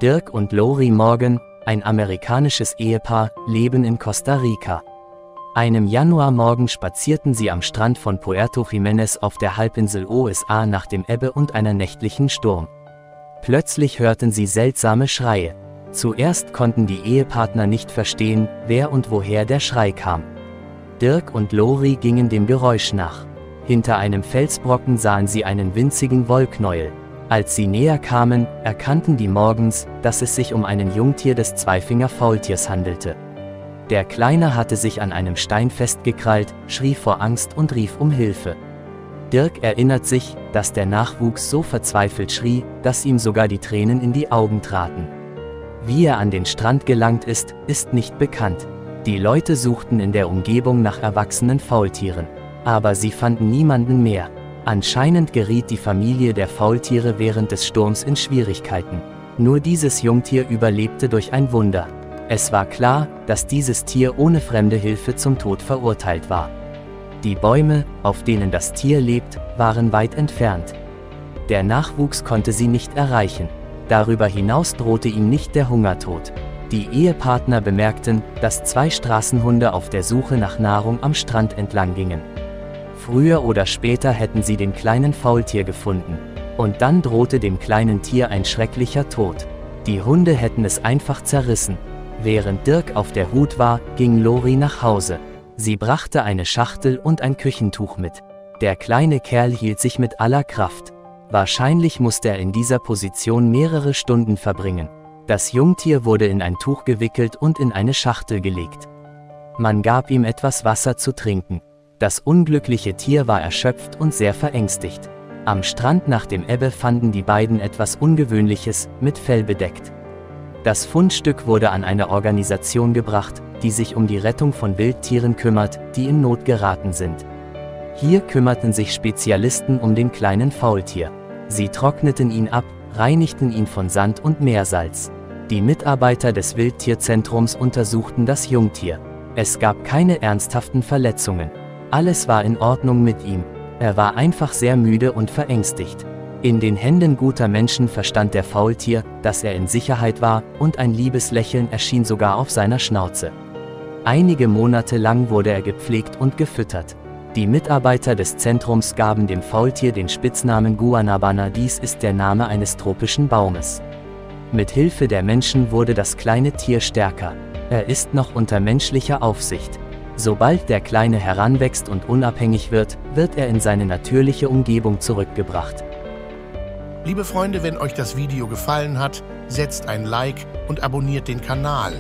Dirk und Lori Morgan, ein amerikanisches Ehepaar, leben in Costa Rica. Einem Januarmorgen spazierten sie am Strand von Puerto Jiménez auf der Halbinsel USA nach dem Ebbe und einer nächtlichen Sturm. Plötzlich hörten sie seltsame Schreie. Zuerst konnten die Ehepartner nicht verstehen, wer und woher der Schrei kam. Dirk und Lori gingen dem Geräusch nach. Hinter einem Felsbrocken sahen sie einen winzigen Wollknäuel. Als sie näher kamen, erkannten die Morgans, dass es sich um ein Jungtier des Zweifinger-Faultiers handelte. Der Kleine hatte sich an einem Stein festgekrallt, schrie vor Angst und rief um Hilfe. Dirk erinnert sich, dass der Nachwuchs so verzweifelt schrie, dass ihm sogar die Tränen in die Augen traten. Wie er an den Strand gelangt ist, ist nicht bekannt. Die Leute suchten in der Umgebung nach erwachsenen Faultieren. Aber sie fanden niemanden mehr. Anscheinend geriet die Familie der Faultiere während des Sturms in Schwierigkeiten. Nur dieses Jungtier überlebte durch ein Wunder. Es war klar, dass dieses Tier ohne fremde Hilfe zum Tod verurteilt war. Die Bäume, auf denen das Tier lebt, waren weit entfernt. Der Nachwuchs konnte sie nicht erreichen. Darüber hinaus drohte ihm nicht der Hungertod. Die Ehepartner bemerkten, dass 2 Straßenhunde auf der Suche nach Nahrung am Strand entlang gingen. Früher oder später hätten sie den kleinen Faultier gefunden. Und dann drohte dem kleinen Tier ein schrecklicher Tod. Die Hunde hätten es einfach zerrissen. Während Dirk auf der Hut war, ging Lori nach Hause. Sie brachte eine Schachtel und ein Küchentuch mit. Der kleine Kerl hielt sich mit aller Kraft. Wahrscheinlich musste er in dieser Position mehrere Stunden verbringen. Das Jungtier wurde in ein Tuch gewickelt und in eine Schachtel gelegt. Man gab ihm etwas Wasser zu trinken. Das unglückliche Tier war erschöpft und sehr verängstigt. Am Strand nach dem Ebbe fanden die beiden etwas Ungewöhnliches, mit Fell bedeckt. Das Fundstück wurde an eine Organisation gebracht, die sich um die Rettung von Wildtieren kümmert, die in Not geraten sind. Hier kümmerten sich Spezialisten um den kleinen Faultier. Sie trockneten ihn ab, reinigten ihn von Sand und Meersalz. Die Mitarbeiter des Wildtierzentrums untersuchten das Jungtier. Es gab keine ernsthaften Verletzungen. Alles war in Ordnung mit ihm. Er war einfach sehr müde und verängstigt. In den Händen guter Menschen verstand der Faultier, dass er in Sicherheit war, und ein liebes Lächeln erschien sogar auf seiner Schnauze. Einige Monate lang wurde er gepflegt und gefüttert. Die Mitarbeiter des Zentrums gaben dem Faultier den Spitznamen Guanabana, dies ist der Name eines tropischen Baumes. Mit Hilfe der Menschen wurde das kleine Tier stärker. Er ist noch unter menschlicher Aufsicht. Sobald der Kleine heranwächst und unabhängig wird, wird er in seine natürliche Umgebung zurückgebracht. Liebe Freunde, wenn euch das Video gefallen hat, setzt ein Like und abonniert den Kanal.